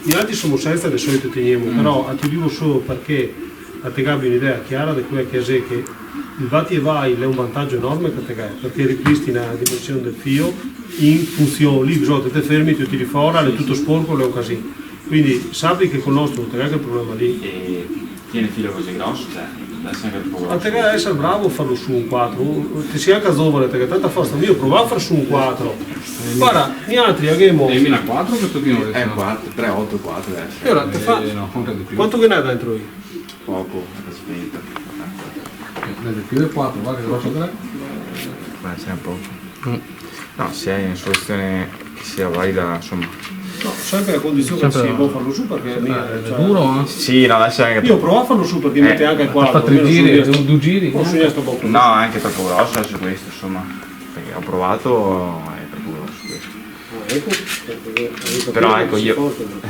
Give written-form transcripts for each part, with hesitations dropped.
Gli altri sono senza, di solito teniamo, però ti dico solo perché a te abbia un'idea chiara di quello che è che il vati e vai è un vantaggio enorme per te, perché ripristina la dimensione del fio in funzione, lì bisogna che te fermi, ti tiri fuori, è tutto sporco, è un casino. Quindi sappi che con il nostro te che il problema lì. E tiene filo così grosso, a te deve essere bravo a farlo su un 4, ti sia anche giovane, perché tanta forza, io provo a fare su un 4. Guarda, gli altri abbiamo. E 1004 questo pieno 4, 3, 8, 4 adesso. E ora te fa. No, conta di più. Quanto che ne hai dentro io? Poco, aspetta. Ne più del 4, guarda che grosso che è. Beh, c'è un poco. No, se hai una soluzione che sia valida, insomma. No, sempre a condizione che si può farlo su perché È duro, eh? Sì, no, adesso è anche io provo a farlo su perché mette anche il 4. Fa 3 giri, 2 giri. No, è anche troppo grosso adesso questo, insomma. Perché ho provato, è troppo grosso questo. Però ecco io.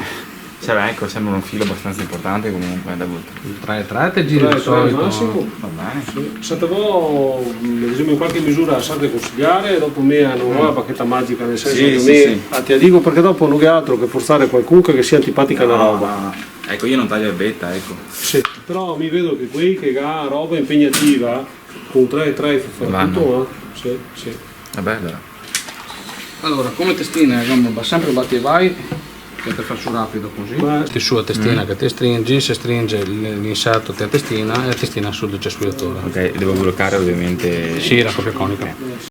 Cioè, ecco, sembra un filo abbastanza importante comunque da buttare. 3 te giri di solito. Massimo. Va bene. Sì. Se te vuoi, in qualche misura sapete consigliare, dopo me non ho la bacchetta magica, nel senso che me ti dico perché dopo non è altro che forzare qualcuno che sia antipatica alla roba. Ecco, io non taglio il betta, ecco. Sì, però mi vedo che qui che ha roba impegnativa con 3 fa tutto, sì, sì. Vabbè, allora. Allora, come testina, va sempre batti e vai, che te fa su rapido così. Ti su a testina che ti stringi, se stringe l'inserto te a testina e a testina su c'è spugliatore. Ok, devo bloccare ovviamente. Sì, la coppia conica.